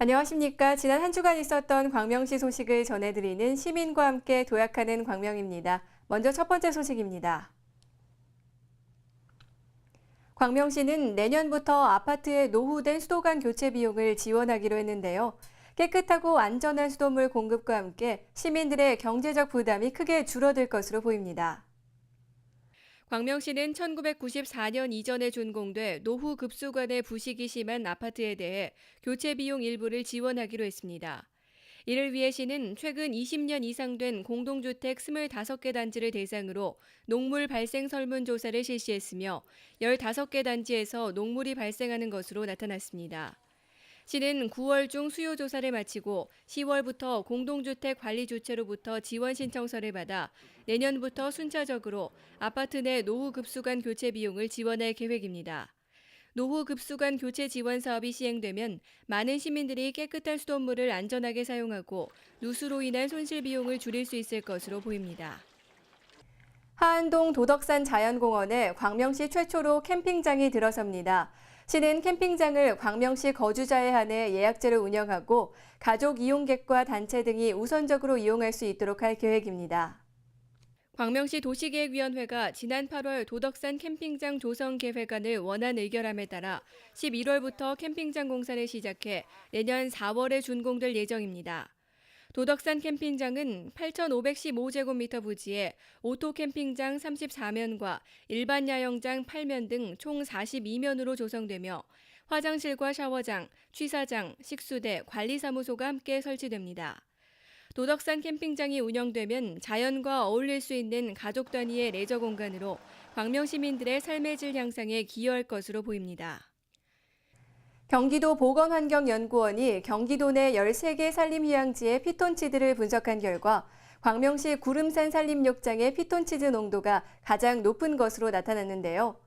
안녕하십니까. 지난 한 주간 있었던 광명시 소식을 전해드리는 시민과 함께 도약하는 광명입니다. 먼저 첫 번째 소식입니다. 광명시는 내년부터 아파트의 노후된 수도관 교체 비용을 지원하기로 했는데요. 깨끗하고 안전한 수돗물 공급과 함께 시민들의 경제적 부담이 크게 줄어들 것으로 보입니다. 광명시는 1994년 이전에 준공돼 노후 급수관의 부식이 심한 아파트에 대해 교체 비용 일부를 지원하기로 했습니다. 이를 위해 시는 최근 20년 이상 된 공동주택 25개 단지를 대상으로 녹물 발생 설문조사를 실시했으며 15개 단지에서 녹물이 발생하는 것으로 나타났습니다. 시는 9월 중 수요 조사를 마치고 10월부터 공동주택 관리 주체로부터 지원 신청서를 받아 내년부터 순차적으로 아파트 내 노후 급수관 교체 비용을 지원할 계획입니다. 노후 급수관 교체 지원 사업이 시행되면 많은 시민들이 깨끗한 수돗물을 안전하게 사용하고 누수로 인한 손실 비용을 줄일 수 있을 것으로 보입니다. 하안동 도덕산 자연공원에 광명시 최초로 캠핑장이 들어섭니다. 시는 캠핑장을 광명시 거주자에 한해 예약제를 운영하고 가족 이용객과 단체 등이 우선적으로 이용할 수 있도록 할 계획입니다. 광명시 도시계획위원회가 지난 8월 도덕산 캠핑장 조성 계획안을 원안 의결함에 따라 11월부터 캠핑장 공사를 시작해 내년 4월에 준공될 예정입니다. 도덕산 캠핑장은 8,515제곱미터 부지에 오토 캠핑장 34면과 일반 야영장 8면 등 총 42면으로 조성되며 화장실과 샤워장, 취사장, 식수대, 관리사무소가 함께 설치됩니다. 도덕산 캠핑장이 운영되면 자연과 어울릴 수 있는 가족 단위의 레저 공간으로 광명 시민들의 삶의 질 향상에 기여할 것으로 보입니다. 경기도 보건환경연구원이 경기도 내 13개 산림휴양지의 피톤치드를 분석한 결과 광명시 구름산 산림욕장의 피톤치드 농도가 가장 높은 것으로 나타났는데요.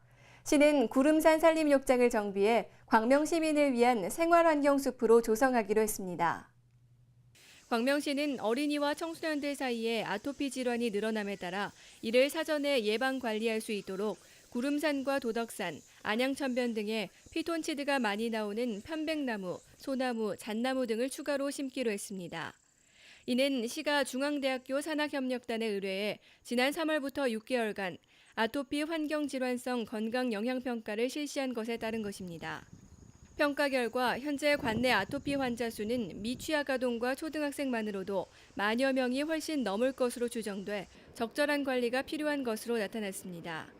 시는 구름산 산림욕장을 정비해 광명 시민을 위한 생활환경숲으로 조성하기로 했습니다. 광명시는 어린이와 청소년들 사이에 아토피 질환이 늘어남에 따라 이를 사전에 예방 관리할 수 있도록 구름산과 도덕산, 안양천변 등에 피톤치드가 많이 나오는 편백나무, 소나무, 잣나무 등을 추가로 심기로 했습니다. 이는 시가 중앙대학교 산학협력단에 의뢰해 지난 3월부터 6개월간 아토피 환경질환성 건강영향평가를 실시한 것에 따른 것입니다. 평가 결과 현재 관내 아토피 환자 수는 미취학아동과 초등학생만으로도 만여 명이 훨씬 넘을 것으로 추정돼 적절한 관리가 필요한 것으로 나타났습니다.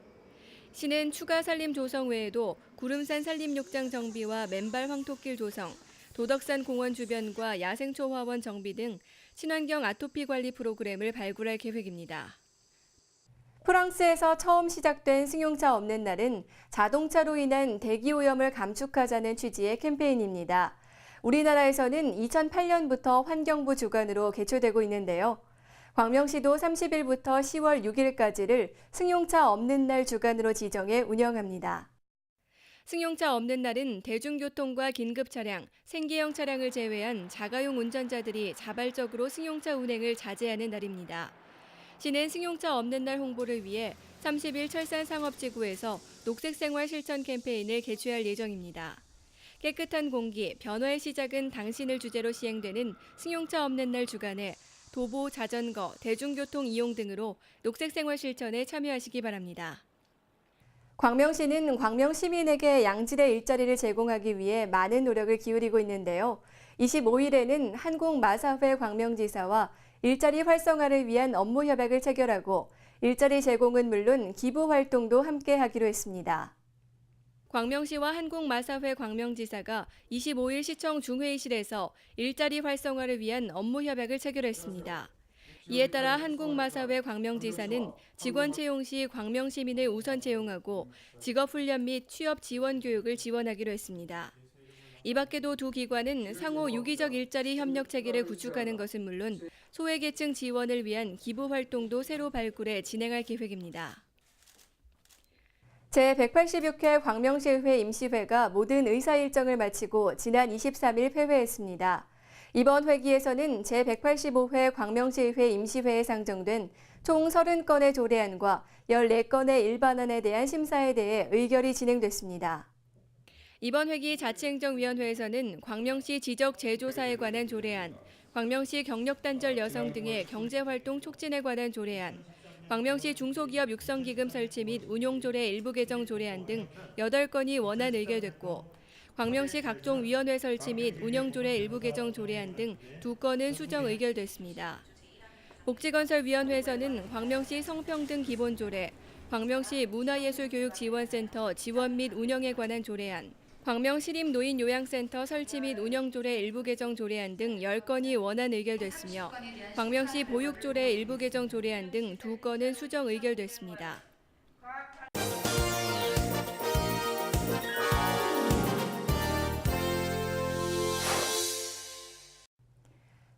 시는 추가 산림 조성 외에도 구름산 산림욕장 정비와 맨발 황토길 조성, 도덕산 공원 주변과 야생초화원 정비 등 친환경 아토피 관리 프로그램을 발굴할 계획입니다. 프랑스에서 처음 시작된 승용차 없는 날은 자동차로 인한 대기오염을 감축하자는 취지의 캠페인입니다. 우리나라에서는 2008년부터 환경부 주관으로 개최되고 있는데요. 광명시도 30일부터 10월 6일까지를 승용차 없는 날 주간으로 지정해 운영합니다. 승용차 없는 날은 대중교통과 긴급차량, 생계형 차량을 제외한 자가용 운전자들이 자발적으로 승용차 운행을 자제하는 날입니다. 시는 승용차 없는 날 홍보를 위해 30일 철산상업지구에서 녹색생활 실천 캠페인을 개최할 예정입니다. 깨끗한 공기, 변화의 시작은 당신을 주제로 시행되는 승용차 없는 날 주간에 도보, 자전거, 대중교통 이용 등으로 녹색생활 실천에 참여하시기 바랍니다. 광명시는 광명 시민에게 양질의 일자리를 제공하기 위해 많은 노력을 기울이고 있는데요. 25일에는 한국마사회 광명지사와 일자리 활성화를 위한 업무 협약을 체결하고 일자리 제공은 물론 기부 활동도 함께 하기로 했습니다. 광명시와 한국마사회 광명지사가 25일 시청 중회의실에서 일자리 활성화를 위한 업무 협약을 체결했습니다. 이에 따라 한국마사회 광명지사는 직원 채용 시 광명 시민을 우선 채용하고 직업훈련 및 취업 지원 교육을 지원하기로 했습니다. 이 밖에도 두 기관은 상호 유기적 일자리 협력 체계를 구축하는 것은 물론 소외계층 지원을 위한 기부 활동도 새로 발굴해 진행할 계획입니다. 제186회 광명시의회 임시회가 모든 의사 일정을 마치고 지난 23일 폐회했습니다. 이번 회기에서는 제185회 광명시의회 임시회에 상정된 총 30건의 조례안과 14건의 일반안에 대한 심사에 대해 의결이 진행됐습니다. 이번 회기 자치행정위원회에서는 광명시 지적 제조사에 관한 조례안, 광명시 경력단절 여성 등의 경제활동 촉진에 관한 조례안, 광명시 중소기업 육성기금 설치 및 운용조례 일부 개정 조례안 등 8건이 원안 의결됐고 광명시 각종 위원회 설치 및 운영조례 일부 개정 조례안 등 2건은 수정 의결됐습니다. 복지건설위원회에서는 광명시 성평등 기본조례, 광명시 문화예술교육지원센터 지원 및 운영에 관한 조례안, 광명시립노인요양센터 설치 및 운영조례 일부 개정 조례안 등 10건이 원안 의결됐으며 광명시 보육조례 일부 개정 조례안 등 2건은 수정 의결됐습니다.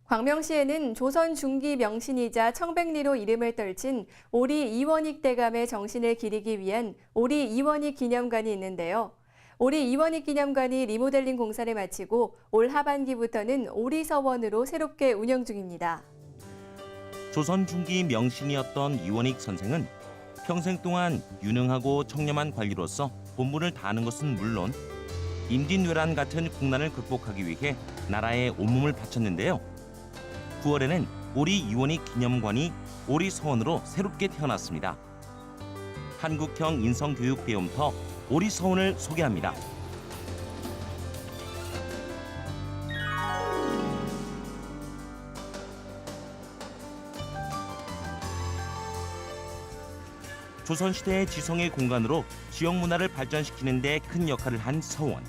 광명시에는 조선 중기 명신이자 청백리로 이름을 떨친 오리 이원익 대감의 정신을 기리기 위한 오리 이원익 기념관이 있는데요. 오리 이원익 기념관이 리모델링 공사를 마치고 올 하반기부터는 오리 서원으로 새롭게 운영 중입니다. 조선 중기 명신이었던 이원익 선생은 평생 동안 유능하고 청렴한 관리로서 본분을 다하는 것은 물론 임진왜란 같은 국난을 극복하기 위해 나라에 온몸을 바쳤는데요. 9월에는 오리 이원익 기념관이 오리 서원으로 새롭게 태어났습니다. 한국형 인성교육 배움터 오리 서원을 소개합니다. 조선시대의 지성의 공간으로 지역 문화를 발전시키는 데 큰 역할을 한 서원.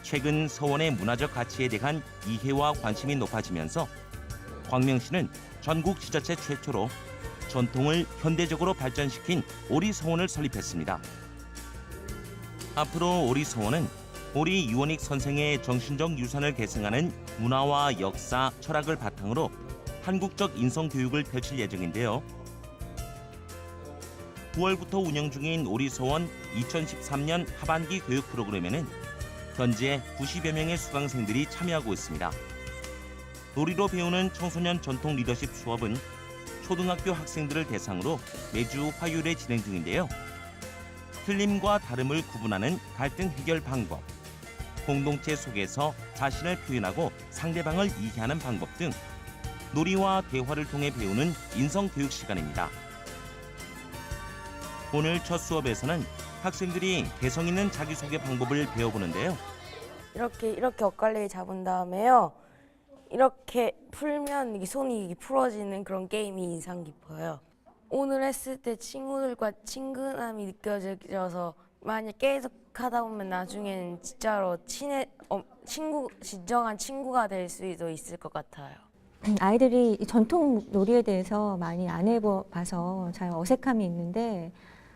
최근 서원의 문화적 가치에 대한 이해와 관심이 높아지면서 광명시는 전국 지자체 최초로 전통을 현대적으로 발전시킨 오리 서원을 설립했습니다. 앞으로 오리 서원은 오리 이원익 선생의 정신적 유산을 계승하는 문화와 역사, 철학을 바탕으로 한국적 인성 교육을 펼칠 예정인데요. 9월부터 운영 중인 오리 서원 2013년 하반기 교육 프로그램에는 현재 90여 명의 수강생들이 참여하고 있습니다. 놀이로 배우는 청소년 전통 리더십 수업은 초등학교 학생들을 대상으로 매주 화요일에 진행 중인데요. 틀림과 다름을 구분하는 갈등 해결 방법, 공동체 속에서 자신을 표현하고 상대방을 이해하는 방법 등 놀이와 대화를 통해 배우는 인성교육 시간입니다. 오늘 첫 수업에서는 학생들이 개성 있는 자기소개 방법을 배워보는데요. 이렇게 엇갈리게 잡은 다음에요. 이렇게 풀면 이게 손이 풀어지는 그런 게임이 인상 깊어요. 오늘 했을 때 친구들과 친근함이 느껴져서 만약 계속 하다 보면 나중에는 진짜로 진정한 친구가 될 수도 있을 것 같아요. 아이들이 전통 놀이에 대해서 많이 안 해봐서 잘 어색함이 있는데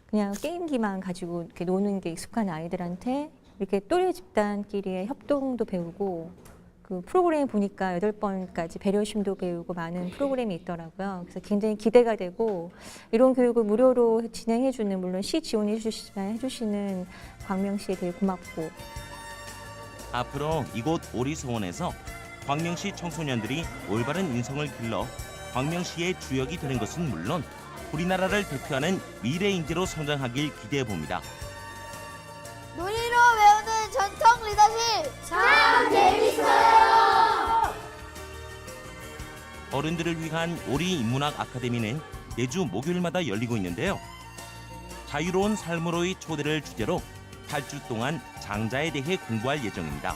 그냥 게임기만 가지고 이렇게 노는 게 익숙한 아이들한테 이렇게 또래 집단끼리의 협동도 배우고 그 프로그램 보니까 8번까지 배려심도 배우고 많은 프로그램이 있더라고요. 그래서 굉장히 기대가 되고 이런 교육을 무료로 진행해주는 물론 시 지원해 주시는 광명시에 되게 고맙고 앞으로 이곳 오리서원에서 광명시 청소년들이 올바른 인성을 길러 광명시의 주역이 되는 것은 물론 우리나라를 대표하는 미래 인재로 성장하길 기대해 봅니다. 놀이로 배우는 전통 리더십 참 재밌어요. 어른들을 위한 오리 인문학 아카데미는 매주 목요일마다 열리고 있는데요. 자유로운 삶으로의 초대를 주제로 8주 동안 장자에 대해 공부할 예정입니다.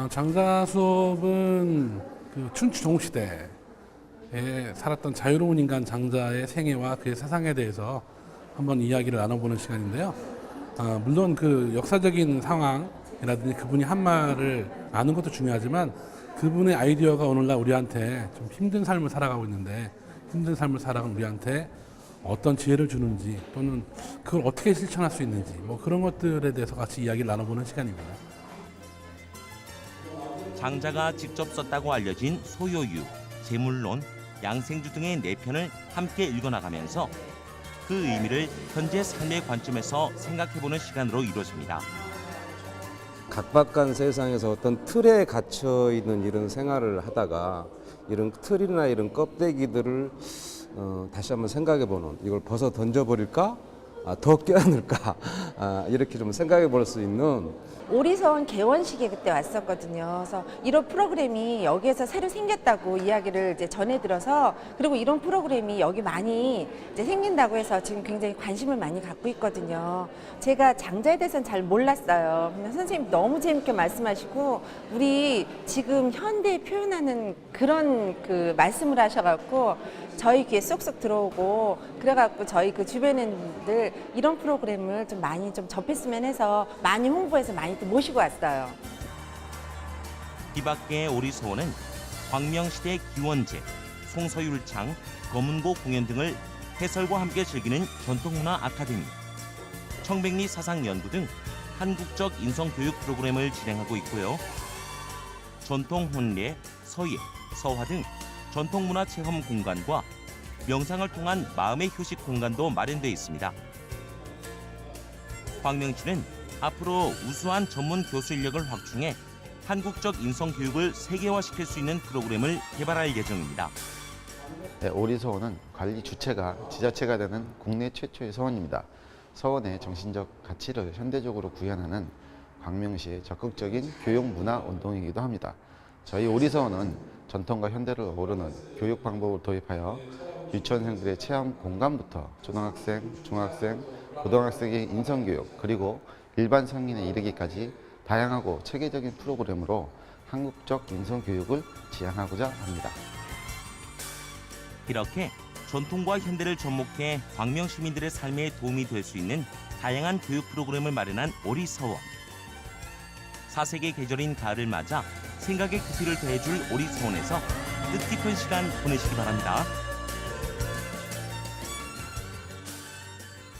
장자 수업은 그 춘추 동시대에 살았던 자유로운 인간 장자의 생애와 그의 사상에 대해서 한번 이야기를 나눠보는 시간인데요. 물론 그 역사적인 상황이라든지 그분이 한 말을 아는 것도 중요하지만 그분의 아이디어가 오늘날 우리한테 좀 힘든 삶을 살아가고 있는데 힘든 삶을 살아가는 우리한테 어떤 지혜를 주는지 또는 그걸 어떻게 실천할 수 있는지 뭐 그런 것들에 대해서 같이 이야기를 나눠보는 시간입니다. 장자가 직접 썼다고 알려진 소요유, 제물론, 양생주 등의 4편을 함께 읽어나가면서 그 의미를 현재 삶의 관점에서 생각해보는 시간으로 이루어집니다. 각박한 세상에서 어떤 틀에 갇혀 있는 이런 생활을 하다가 이런 틀이나 이런 껍데기들을 다시 한번 생각해보는 이걸 벗어 던져버릴까? 더 껴안을까 이렇게 좀 생각해 볼 수 있는 오리서원 개원식에 그때 왔었거든요. 그래서 이런 프로그램이 여기에서 새로 생겼다고 이야기를 이제 전해 들어서, 그리고 이런 프로그램이 여기 많이 이제 생긴다고 해서 지금 굉장히 관심을 많이 갖고 있거든요. 제가 장자에 대해서는 잘 몰랐어요. 근데 선생님 너무 재밌게 말씀하시고, 우리 지금 현대에 표현하는 그런 그 말씀을 하셔갖고 저희 귀에 쏙쏙 들어오고, 그래갖고 저희 그 주변인들 이런 프로그램을 좀 많이 좀 접했으면 해서 많이 홍보해서 많이 또 모시고 왔어요. 이 밖에 오리소원은 광명시대 기원제, 송서율창, 검은고 공연 등을 해설과 함께 즐기는 전통문화 아카데미, 청백리 사상연구 등 한국적 인성교육 프로그램을 진행하고 있고요. 전통 혼례, 서예, 서화 등 전통문화 체험 공간과 명상을 통한 마음의 휴식 공간도 마련되어 있습니다. 광명시는 앞으로 우수한 전문 교수 인력을 확충해 한국적 인성교육을 세계화시킬 수 있는 프로그램을 개발할 예정입니다. 네, 오리서원은 관리 주체가 지자체가 되는 국내 최초의 서원입니다. 서원의 정신적 가치를 현대적으로 구현하는 광명시의 적극적인 교육 문화 운동이기도 합니다. 저희 오리서원은 전통과 현대를 어우르는 교육 방법을 도입하여 유치원생들의 체험 공간부터 초등학생, 중학생, 고등학생의 인성교육, 그리고 일반 성인에 이르기까지 다양하고 체계적인 프로그램으로 한국적 인성교육을 지향하고자 합니다. 이렇게 전통과 현대를 접목해 광명 시민들의 삶에 도움이 될 수 있는 다양한 교육 프로그램을 마련한 오리서원. 4세기 계절인 가을을 맞아 생각의 깊이를 더해줄 오리서원에서 뜻깊은 시간 보내시기 바랍니다.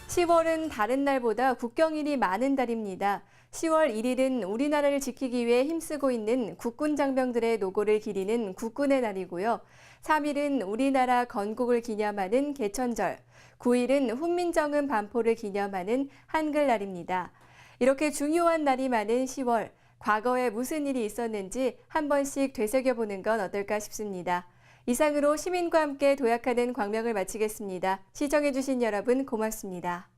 10월은 다른 날보다 국경일이 많은 달입니다. 10월 1일은 우리나라를 지키기 위해 힘쓰고 있는 국군 장병들의 노고를 기리는 국군의 날이고요. 3일은 우리나라 건국을 기념하는 개천절, 9일은 훈민정음 반포를 기념하는 한글날입니다. 이렇게 중요한 날이 많은 10월, 과거에 무슨 일이 있었는지 한 번씩 되새겨보는 건 어떨까 싶습니다. 이상으로 시민과 함께 도약하는 광명을 마치겠습니다. 시청해주신 여러분 고맙습니다.